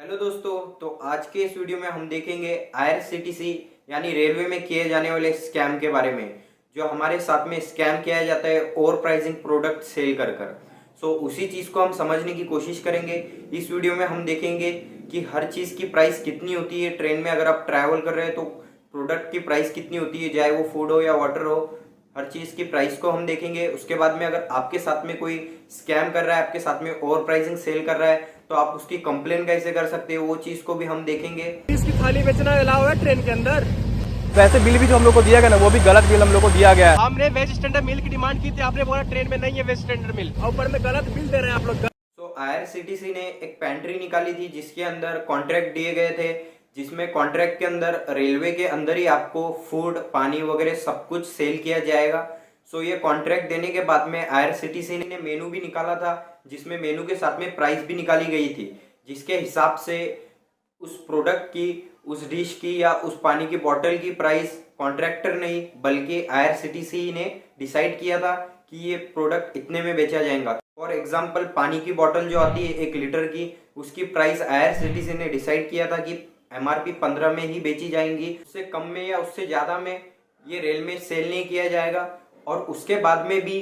Hello दोस्तों, तो आज के इस वीडियो में हम देखेंगे आईआरसीटीसी यानी रेलवे में किए जाने वाले स्कैम के बारे में। जो हमारे साथ में स्कैम किया जाता है ओवर प्राइसिंग प्रोडक्ट सेल कर कर। सो उसी चीज़ को हम समझने की कोशिश करेंगे। इस वीडियो में हम देखेंगे कि हर चीज़ की प्राइस कितनी होती है। ट्रेन में अगर आप ट्रैवल कर रहे हैं तो प्रोडक्ट की प्राइस कितनी होती है, चाहे वो फूड हो या वाटर हो, हर चीज़ की प्राइस को हम देखेंगे। उसके बाद में अगर आपके साथ में कोई स्कैम कर रहा है, आपके साथ में ओवर प्राइसिंग सेल कर रहा है, तो आप उसकी कंप्लेन कैसे कर सकते हो, वो चीज़ को भी हम देखेंगे। इसकी थाली बेचना अलाउ है ट्रेन के अंदर। वैसे बिल भी जो हम लोग को दिया गया ना, वो भी गलत बिल हम लोग को दिया गया है। हमने वेज स्टैंडर्ड मिल की डिमांड की थी, आपने बोला ट्रेन में नहीं है वेज स्टैंडर्ड मिल, और ऊपर में गलत बिल दे रहे हैं आप लोग। तो आईआरसीटीसी ने एक पेंट्री निकाली थी जिसके अंदर कॉन्ट्रैक्ट दिए गए थे, जिसमें कॉन्ट्रैक्ट के अंदर रेलवे के अंदर ही आपको फूड, पानी वगैरह सब कुछ सेल किया जाएगा। सो ये कॉन्ट्रैक्ट देने के बाद में आईआरसीटीसी ने मेनू भी निकाला था, जिसमें मेनू के साथ में प्राइस भी निकाली गई थी, जिसके हिसाब से उस प्रोडक्ट की, उस डिश की या उस पानी की बोतल की प्राइस कॉन्ट्रैक्टर नहीं बल्कि आईआरसीटीसी ने डिसाइड किया था कि ये प्रोडक्ट इतने में बेचा जाएगा। फॉर एग्जाम्पल, पानी की बोतल जो आती है 1 लीटर की, उसकी प्राइस आईआरसीटीसी ने डिसाइड किया था कि एमआरपी 15 में ही बेची जाएंगी। उससे कम में या उससे ज़्यादा में ये रेल में सेल नहीं किया जाएगा। और उसके बाद में भी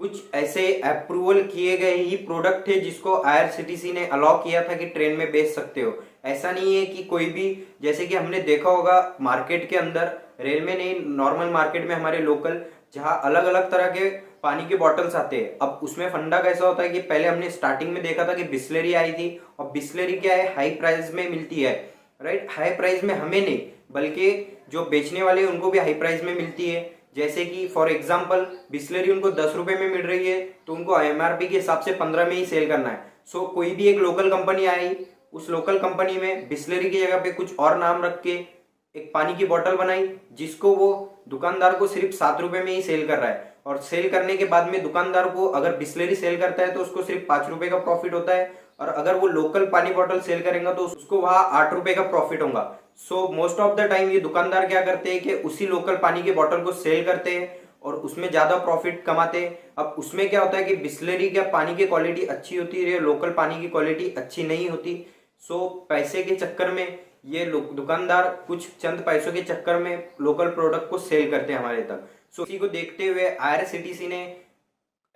कुछ ऐसे अप्रूवल किए गए ही प्रोडक्ट थे जिसको आईआरसीटीसी ने अलाउ किया था कि ट्रेन में बेच सकते हो। ऐसा नहीं है कि कोई भी, जैसे कि हमने देखा होगा मार्केट के अंदर, रेल में नहीं, नॉर्मल मार्केट में हमारे लोकल, जहाँ अलग अलग तरह के पानी के बॉटल्स आते हैं। अब उसमें फंडा कैसा होता है कि पहले हमने स्टार्टिंग में देखा था कि बिस्लेरी आई थी, और बिस्लेरी क्या है, हाई प्राइस में मिलती है, राइट। हाई प्राइस में हमें नहीं बल्कि जो बेचने वाले हैं उनको भी हाई प्राइस में मिलती है। जैसे कि फॉर एग्जांपल बिस्लेरी उनको 10 रुपए में मिल रही है, तो उनको एमआरपी के हिसाब से 15 में ही सेल करना है। सो कोई भी एक लोकल कंपनी आई, उस लोकल कंपनी में बिस्लेरी की जगह पे कुछ और नाम रख के एक पानी की बोतल बनाई, जिसको वो दुकानदार को सिर्फ 7 रुपए में ही सेल कर रहा है। और सेल करने के बाद में दुकानदार को, अगर बिस्लेरी सेल करता है तो उसको सिर्फ 5 रुपए का प्रॉफिट होता है, और अगर वो लोकल पानी बोतल सेल करेगा तो उसको वहां 8 रुपए का प्रॉफिट होगा। So most of the time ये दुकानदार क्या करते हैं कि उसी लोकल पानी की बोतल को सेल करते हैं और उसमें ज्यादा प्रॉफिट कमाते हैं। अब उसमें क्या होता है कि बिस्लेरी का पानी की क्वालिटी अच्छी होती है, लोकल पानी की क्वालिटी अच्छी नहीं होती। सो पैसे के चक्कर में ये दुकानदार कुछ चंद पैसों के चक्कर में लोकल प्रोडक्ट को सेल करते हैं हमारे तक। सो इसी को देखते हुए आईआरसीटीसी ने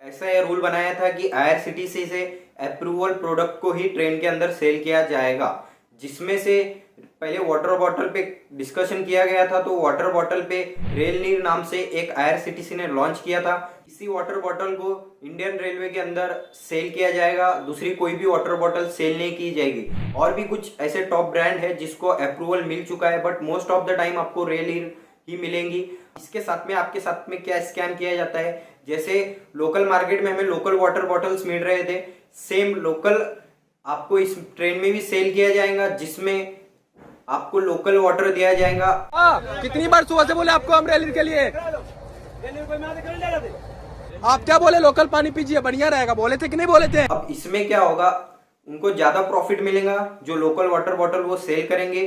ऐसा यह रूल बनाया था कि आईआरसीटीसी से अप्रूवल प्रोडक्ट को ही ट्रेन के अंदर सेल किया जाएगा, जिसमें से पहले वाटर बॉटल पे डिस्कशन किया गया था। तो वाटर बॉटल पे रेल नीर नाम से एक आईआरसीटीसी ने लॉन्च किया था। इसी वाटर बॉटल को इंडियन रेलवे के अंदर सेल किया जाएगा, दूसरी कोई भी वाटर बॉटल सेल नहीं की जाएगी। और भी कुछ ऐसे टॉप ब्रांड है जिसको अप्रूवल मिल चुका है, but most of the time आपको रेल नीर ही मिलेंगी। इसके साथ में आपके साथ में क्या स्कैम किया जाता है, जैसे लोकल मार्केट में हमें लोकल वाटर बॉटल्स मिल रहे थे, सेम लोकल आपको इस ट्रेन में भी सेल किया जाएगा, जिसमें आपको लोकल वाटर दिया जाएगा। कितनी बार सुबह से बोले आपको हम रेल के लिए, आप क्या बोले लोकल पानी पीजिए बढ़िया रहेगा, बोले थे कि नहीं बोले थे? अब इसमें क्या होगा, उनको ज्यादा प्रॉफिट मिलेगा जो लोकल वाटर बॉटल वो सेल करेंगे।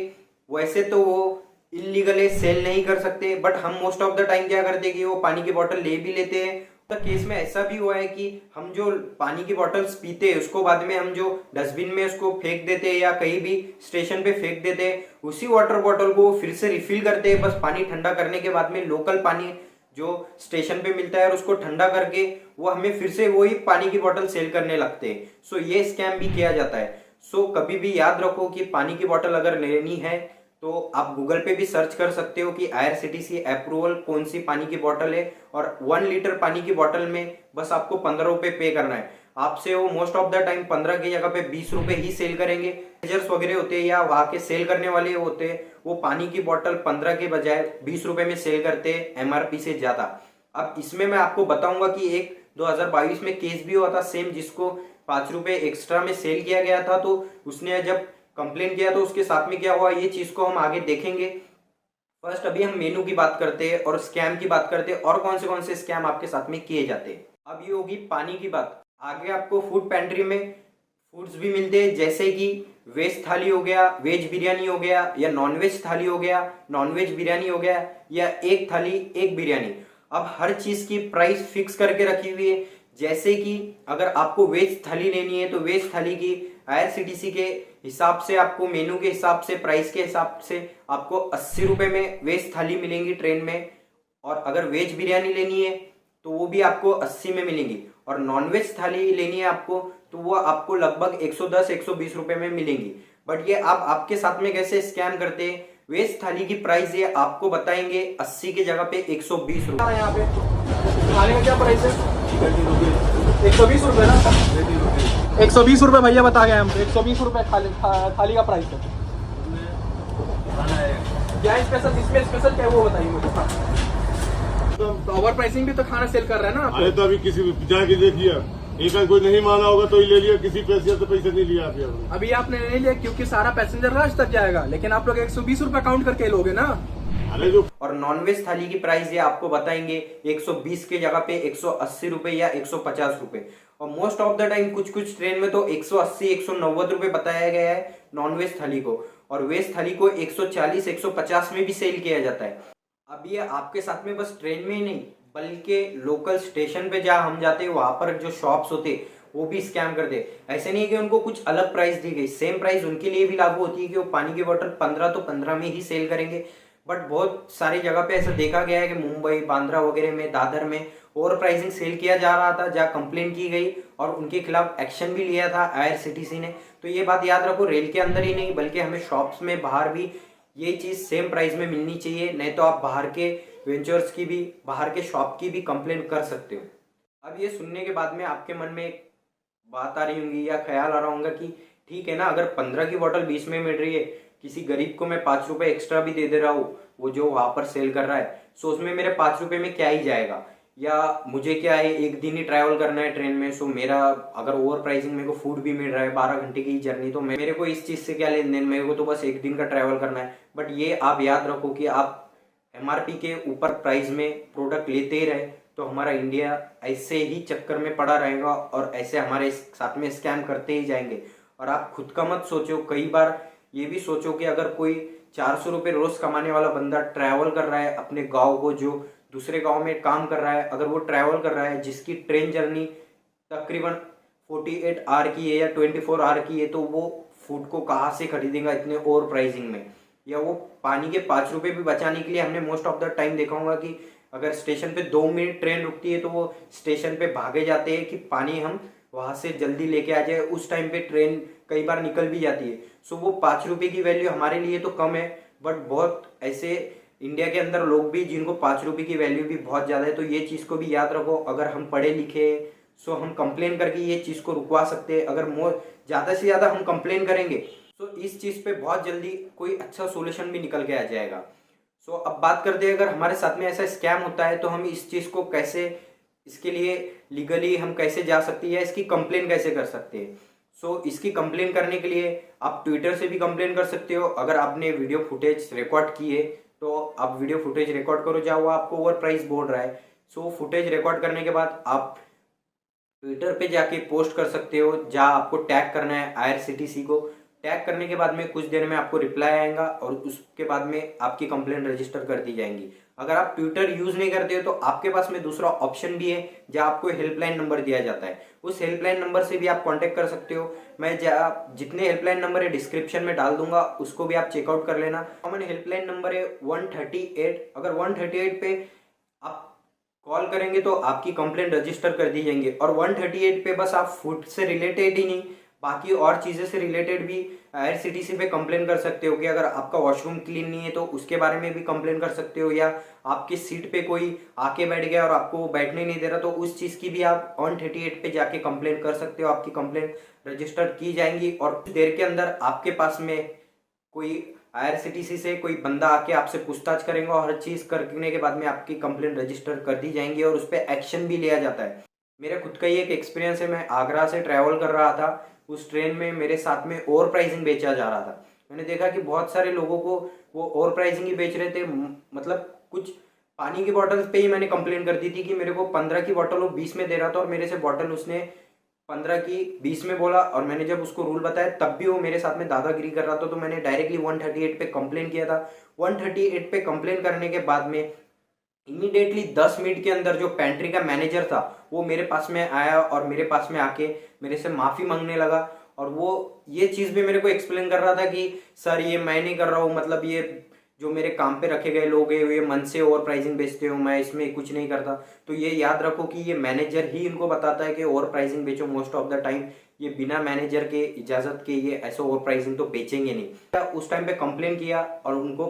वैसे तो वो इलीगली सेल नहीं कर सकते, बट हम मोस्ट ऑफ द टाइम क्या करते हैं कि वो पानी की बोतल ले भी लेते हैं। तो केस में ऐसा भी हुआ है कि हम जो पानी की बोतल्स पीते हैं उसको बाद में हम जो डस्टबिन में उसको फेंक देते हैं या कहीं भी स्टेशन पे फेंक देते हैं, उसी वाटर बॉटल को फिर से रिफिल करते हैं। बस पानी ठंडा करने के बाद में लोकल पानी जो स्टेशन पे मिलता है और उसको ठंडा करके वो हमें फिर से वही पानी की बोतल सेल करने लगते हैं। सो ये स्कैम भी किया जाता है। सो कभी भी याद रखो कि पानी की बोतल अगर लेनी है तो आप गूगल पे भी सर्च कर सकते हो कि आईआरसीटीसी अप्रूवल कौन सी पानी की बोतल है, और 1 लीटर पानी की बोतल में बस आपको 15 रुपए पे करना है। आपसे वो मोस्ट ऑफ द टाइम 15 की जगह पे 20 रुपए ही सेल करेंगे। मैनेजर्स वगैरह होते हैं या वहां के सेल करने वाले होते हैं, वो पानी की बोतल 15 के बजाय 20 रुपए में सेल करते हैं, एमआरपी से ज्यादा। अब इसमें मैं आपको बताऊंगा कि एक 2022 में केस भी हुआ था सेम, जिसको 5 रुपए एक्स्ट्रा में सेल किया गया था। तो उसने जब कंप्लेन किया तो उसके साथ में क्या हुआ, ये चीज को हम आगे देखेंगे। फर्स्ट अभी हम मेनू की बात करते हैं और स्कैम की बात करते हैं, और कौन से स्कैम आपके साथ में किए जाते हैं। अब ये होगी पानी की बात। आगे आपको फूड पेंट्री में फूड्स भी मिलते हैं, जैसे कि वेज थाली हो गया, वेज बिरयानी हो गया, या नॉनवेज थाली हो गया, नॉनवेज बिरयानी हो गया, या एक थाली एक बिरयानी। अब हर चीज की प्राइस फिक्स करके रखी हुई है। जैसे कि अगर आपको वेज थाली लेनी है तो वेज थाली की IRCTC के हिसाब से, आपको मेनू के हिसाब से, प्राइस के हिसाब से आपको 80 रुपये में वेज थाली मिलेंगी ट्रेन में। और अगर वेज बिरयानी लेनी है तो वो भी आपको 80 में मिलेंगी। और नॉन वेज थाली लेनी है आपको तो वो आपको लगभग 110-120 रुपये में मिलेंगी। बट ये आप आपके साथ में कैसे स्कैम करते हैं, वेज थाली की प्राइस ये आपको बताएंगे 80 की जगह पे 120 रुपये। यहाँ पे खाने का क्या प्राइस है? 120 रुपये ना? 120 रुपये भैया बता गए हमको। 120 रुपये थाली का प्राइस है। क्या स्पेशल, इसमें स्पेशल क्या है वो बताइए मुझे। तो ओवर प्राइसिंग भी तो खाना सेल कर रहा है ना? अरे तो अभी किसी जाके देखिए, एक आध कोई नहीं माना होगा तो ही ले लिया, किसी पैसे तो पैसे नहीं लिया अभी आपने नहीं लिया क्योंकि सारा पैसेंजर राज तक जाएगा, लेकिन आप लोग 120 रुपये काउंट करके लोगे ना। अरे जो और नॉनवेज थाली की प्राइस ये आपको बताएंगे 120 के जगह पे 180 रुपये या 150 रुपये। और मोस्ट ऑफ द टाइम कुछ कुछ ट्रेन में तो 180-190 रुपये बताया गया है नॉनवेज थाली को, और वेज थाली को 140-150 में भी सेल किया जाता है। अब ये आपके साथ में बस ट्रेन में ही नहीं बल्कि लोकल स्टेशन पे जहाँ हम जाते हैं वहां पर जो शॉप्स होते वो भी स्कैम करते। ऐसे नहीं है कि उनको कुछ अलग प्राइस दी गई, सेम प्राइस उनके लिए भी लागू होती है कि वो पानी की बोतल 15 तो 15 में ही सेल करेंगे। बट बहुत सारी जगह पे ऐसा देखा गया है कि मुंबई, बांद्रा वगैरह में, दादर में ओवर प्राइसिंग सेल किया जा रहा था, जहाँ कंप्लेंट की गई और उनके खिलाफ एक्शन भी लिया था IRCTC ने। तो ये बात याद रखो, रेल के अंदर ही नहीं बल्कि हमें शॉप्स में बाहर भी ये चीज़ सेम प्राइस में मिलनी चाहिए, नहीं तो आप बाहर के वेंचर्स की भी, बाहर के शॉप की भी कंप्लेंट कर सकते हो। अब ये सुनने के बाद में आपके मन में एक बात आ रही होंगी या ख्याल आ रहा होगा कि ठीक है ना, अगर 15 की बोतल 20 में मिल रही है, किसी गरीब को मैं 5 रुपये एक्स्ट्रा भी दे दे रहा हूँ, वो जो वहाँ पर सेल कर रहा है, सो उसमें मेरे 5 रुपये में क्या ही जाएगा, या मुझे क्या है एक दिन ही ट्रैवल करना है ट्रेन में, सो मेरा अगर ओवर प्राइसिंग मेरे को फूड भी मिल रहा है 12 घंटे की जर्नी, तो मेरे को इस चीज़ से क्या लेन देन, मेरे को तो बस एक दिन का ट्रैवल करना है। बट ये आप याद रखो कि आप MRP के ऊपर प्राइस में प्रोडक्ट लेते ही रहे तो हमारा इंडिया ऐसे ही चक्कर में पड़ा रहेगा और ऐसे हमारे साथ में स्कैम करते ही जाएंगे। और आप खुद का मत सोचो, कई बार ये भी सोचो कि अगर कोई 400 रुपये रोज कमाने वाला बंदा ट्रैवल कर रहा है अपने गांव को, जो दूसरे गांव में काम कर रहा है, अगर वो ट्रैवल कर रहा है जिसकी ट्रेन जर्नी तकरीबन 48 आवर की है या 24 आवर की है, तो वो फूड को कहाँ से खरीदेगा इतने ओवर प्राइसिंग में। या वो पानी के 5 रुपये भी बचाने के लिए हमने मोस्ट ऑफ द टाइम देखा होगा कि अगर स्टेशन पे 2 मिनट ट्रेन रुकती है तो वो स्टेशन पे भागे जाते हैं कि पानी हम वहाँ से जल्दी लेके आ जाए। उस टाइम पे ट्रेन कई बार निकल भी जाती है। सो वो 5 रुपये की वैल्यू हमारे लिए तो कम है, बट बहुत ऐसे इंडिया के अंदर लोग भी जिनको 5 रुपये की वैल्यू भी बहुत ज़्यादा है। तो ये चीज़ को भी याद रखो, अगर हम पढ़े लिखे सो हम कंप्लेन करके ये चीज़ को रुकवा सकते हैं। अगर ज़्यादा से ज़्यादा हम कंप्लेन करेंगे तो इस चीज़ पे बहुत जल्दी कोई अच्छा सोल्यूशन भी निकल के आ जाएगा। सो अब बात करते हैं, अगर हमारे साथ में ऐसा स्कैम होता है तो हम इस चीज़ को कैसे, इसके लिए लीगली हम कैसे जा सकते हैं या इसकी कंप्लेन कैसे कर सकते हैं। सो इसकी कंप्लेन करने के लिए आप ट्विटर से भी कंप्लेन कर सकते हो। अगर आपने वीडियो फुटेज रिकॉर्ड की है तो आप वीडियो फुटेज रिकॉर्ड करो जहाँ वो आपको ओवर प्राइस बोल रहा है। सो फुटेज रिकॉर्ड करने के बाद आप ट्विटर पे जाके पोस्ट कर सकते हो, जहाँ आपको टैग करना है IRCTC को। टैग करने के बाद में कुछ देर में आपको रिप्लाई आएगा और उसके बाद में आपकी कंप्लेंट रजिस्टर कर दी जाएंगी। अगर आप ट्विटर यूज़ नहीं करते हो तो आपके पास में दूसरा ऑप्शन भी है जहाँ आपको हेल्पलाइन नंबर दिया जाता है। उस हेल्पलाइन नंबर से भी आप कांटेक्ट कर सकते हो। मैं जितने हेल्पलाइन नंबर है डिस्क्रिप्शन में डाल दूंगा, उसको भी आप चेकआउट कर लेना। कॉमन हेल्पलाइन नंबर है 138। अगर 138 पे आप कॉल करेंगे तो आपकी कंप्लेंट रजिस्टर कर दी जाएंगी। और 138 पे बस आप फूड से रिलेटेड ही नहीं, बाकी और चीज़ें से रिलेटेड भी IRCTC पे कंप्लेन कर सकते हो कि अगर आपका वॉशरूम क्लीन नहीं है तो उसके बारे में भी कंप्लेन कर सकते हो, या आपकी सीट पे कोई आके बैठ गया और आपको बैठने नहीं दे रहा तो उस चीज़ की भी आप 138 पे जाके कंप्लेन कर सकते हो। आपकी कंप्लेन रजिस्टर की जाएंगी और कुछ देर के अंदर आपके पास में कोई IRCTC से कोई बंदा आके आपसे पूछताछ करेंगे और हर चीज़ करने के बाद में आपकी कंप्लेन रजिस्टर कर दी जाएंगी और उस पर एक्शन भी लिया जाता है। मेरा खुद का ही एक एक्सपीरियंस है। मैं आगरा से ट्रैवल कर रहा था, उस ट्रेन में मेरे साथ में ओवर प्राइसिंग बेचा जा रहा था। मैंने देखा कि बहुत सारे लोगों को वो ओवर प्राइसिंग ही बेच रहे थे। मतलब कुछ पानी की बॉटल पे ही मैंने कंप्लेन कर दी थी कि मेरे को 15 की बॉटल वो 20 में दे रहा था और मेरे से बॉटल उसने 15 की 20 में बोला। और मैंने जब उसको रूल बताया तब भी वो मेरे साथ में दादागिरी कर रहा था। तो मैंने डायरेक्टली 138 पे कंप्लेन किया था। 138 पे कंप्लेन करने के बाद में इमीडिएटली 10 मिनट के अंदर जो पेंट्री का मैनेजर था वो मेरे पास में आया और मेरे पास में आके मेरे से माफ़ी मांगने लगा और वो ये चीज़ भी मेरे को एक्सप्लेन कर रहा था कि सर ये मैं नहीं कर रहा हूँ, मतलब ये जो मेरे काम पे रखे गए लोग हैं ये मन से ओवर प्राइसिंग बेचते हो, मैं इसमें कुछ नहीं करता। तो ये याद रखो कि ये मैनेजर ही इनको बताता है कि ओवर प्राइसिंग बेचो। मोस्ट ऑफ द टाइम ये बिना मैनेजर के इजाज़त के ये ऐसे ओवर प्राइसिंग तो बेचेंगे नहीं। उस टाइम पे कंप्लेन किया और उनको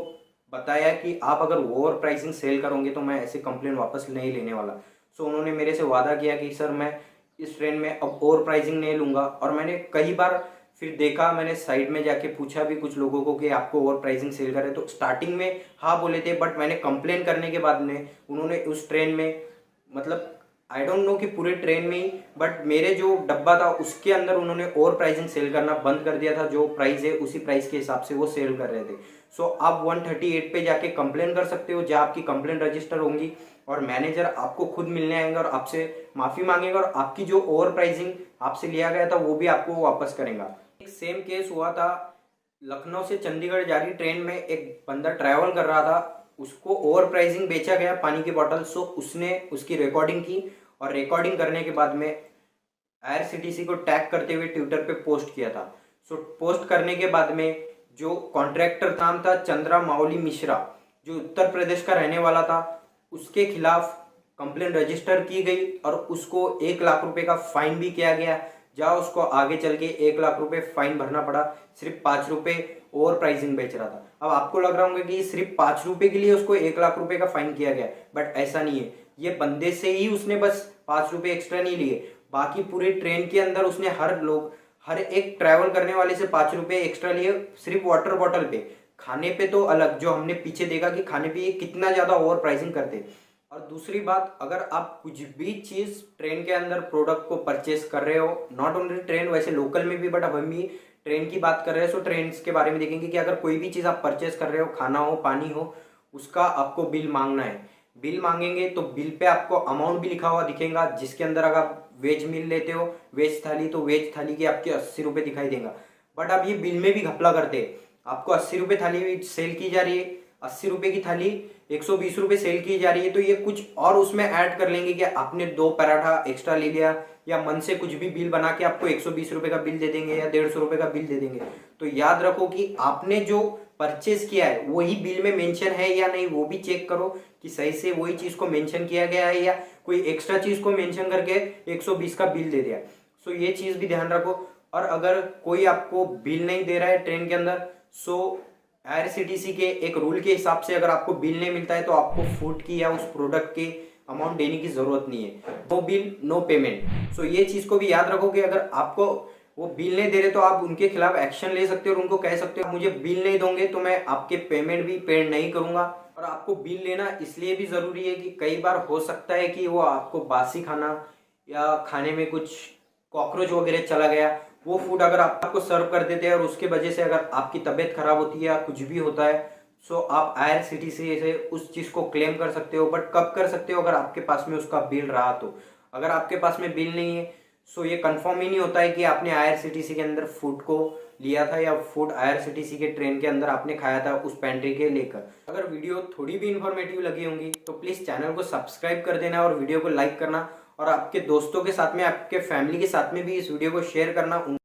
बताया कि आप अगर ओवर प्राइसिंग सेल करोगे तो मैं ऐसे कंप्लेन वापस नहीं लेने वाला। सो उन्होंने मेरे से वादा किया कि सर मैं इस ट्रेन में अब ओवर प्राइसिंग नहीं लूँगा। और मैंने कई बार फिर देखा, मैंने साइड में जाके पूछा भी कुछ लोगों को कि आपको ओवर प्राइसिंग सेल करे, तो स्टार्टिंग में हाँ बोले थे, बट मैंने कंप्लेन करने के बाद में उन्होंने उस ट्रेन में, मतलब आई डोंट नो कि पूरे ट्रेन में ही, बट मेरे जो डब्बा था उसके अंदर उन्होंने ओवर प्राइसिंग सेल करना बंद कर दिया था। जो प्राइस है उसी प्राइस के हिसाब से वो सेल कर रहे थे। सो आप 138 पे जाके कंप्लेन कर सकते हो, जहाँ आपकी कंप्लेन रजिस्टर होंगी और मैनेजर आपको खुद मिलने आएंगे और आपसे माफ़ी मांगेगा और आपकी जो ओवर प्राइसिंग आपसे लिया गया था वो भी आपको वापस करेगा। एक सेम केस हुआ था, लखनऊ से चंडीगढ़ जा रही ट्रेन में एक बंदा ट्रैवल कर रहा था, उसको ओवर प्राइसिंग बेचा गया पानी की बोतल। सो उसने उसकी रिकॉर्डिंग की और रिकॉर्डिंग करने के बाद में IRCTC को टैग करते हुए ट्विटर पे पोस्ट किया था। सो पोस्ट करने के बाद में जो कॉन्ट्रैक्टर नाम था चंद्रा माउली मिश्रा, जो उत्तर प्रदेश का रहने वाला था, उसके खिलाफ कंप्लेन रजिस्टर की गई और उसको 1 लाख रुपए का फाइन भी किया गया, जहाँ उसको आगे चल के 1 लाख रुपए फाइन भरना पड़ा, सिर्फ 5 रुपए ओवर प्राइसिंग बेच रहा था। अब आपको लग रहा होगा कि सिर्फ 5 रुपए के लिए उसको 1 लाख रुपए का फाइन किया गया, बट ऐसा नहीं है। ये बंदे से ही उसने बस 5 रुपए एक्स्ट्रा नहीं लिए, बाकी पूरी ट्रेन के अंदर उसने हर एक ट्रैवल करने वाले से 5 रुपए एक्स्ट्रा लिए, सिर्फ वाटर बॉटल पे। खाने पे तो अलग, जो हमने पीछे देखा कि खाने पे ये कितना ज़्यादा ओवर प्राइसिंग करते। और दूसरी बात, अगर आप कुछ भी चीज़ ट्रेन के अंदर प्रोडक्ट को परचेस कर रहे हो, नॉट ओनली ट्रेन, वैसे लोकल में भी, बट अब हम भी ट्रेन की बात कर रहे हैं, सो ट्रेन के बारे में देखेंगे कि अगर कोई भी चीज़ आप परचेस कर रहे हो, खाना हो, पानी हो, उसका आपको बिल मांगना है। बिल मांगेंगे तो बिल पे आपको अमाउंट भी लिखा हुआ दिखेगा, जिसके अंदर अगर आप वेज मील लेते हो, वेज थाली, तो वेज थाली की आपके 80 रुपये दिखाई देगा। बट आप ये बिल में भी घपला करते हैं, आपको 80 रुपये थाली सेल की जा रही है, 80 रुपये की थाली 120 रुपये सेल की जा रही है, तो ये कुछ और उसमें ऐड कर लेंगे कि आपने 2 पराठा एक्स्ट्रा ले लिया, या मन से कुछ भी बिल बना के आपको 120 रुपये का बिल दे देंगे या 150 रुपये का बिल दे देंगे। तो याद रखो कि आपने जो परचेज किया है वही बिल में मेंशन है या नहीं, वो भी चेक करो कि सही से वही चीज़ को मेंशन किया गया है या कोई एक्स्ट्रा चीज़ को मेंशन करके 120 का बिल दे दिया। सो ये चीज़ भी ध्यान रखो। और अगर कोई आपको बिल नहीं दे रहा है ट्रेन के अंदर, सो IRCTC के एक रूल के हिसाब से अगर आपको बिल नहीं मिलता है तो आपको फूड की या उस प्रोडक्ट के अमाउंट देने की ज़रूरत नहीं है। No bill no payment. So ये चीज़ को भी याद रखो कि अगर आपको वो बिल नहीं दे रहे तो आप उनके खिलाफ एक्शन ले सकते हो और उनको कह सकते हो मुझे बिल नहीं दोगे तो मैं आपके पेमेंट भी पेड नहीं करूँगा। और आपको बिल लेना इसलिए भी ज़रूरी है कि कई बार हो सकता है कि वो आपको बासी खाना या खाने में कुछ कॉकरोच वगैरह चला गया, वो फूड अगर आपको सर्व कर देते हैं और उसके वजह से अगर आपकी तबीयत खराब होती है या कुछ भी होता है, सो आप IRCTC से उस चीज़ को क्लेम कर सकते हो। बट कब कर सकते हो? अगर आपके पास में उसका बिल रहा तो। अगर आपके पास में बिल नहीं है सो ये कंफर्म ही नहीं होता है कि आपने IRCTC के अंदर फूड को लिया था या फूड IRCTC के ट्रेन के अंदर आपने खाया था उस पेंट्री के लेकर। अगर वीडियो थोड़ी भी इन्फॉर्मेटिव लगी होंगी तो प्लीज़ चैनल को सब्सक्राइब कर देना और वीडियो को लाइक करना और आपके दोस्तों के साथ में, आपके फैमिली के साथ में भी इस वीडियो को शेयर करना।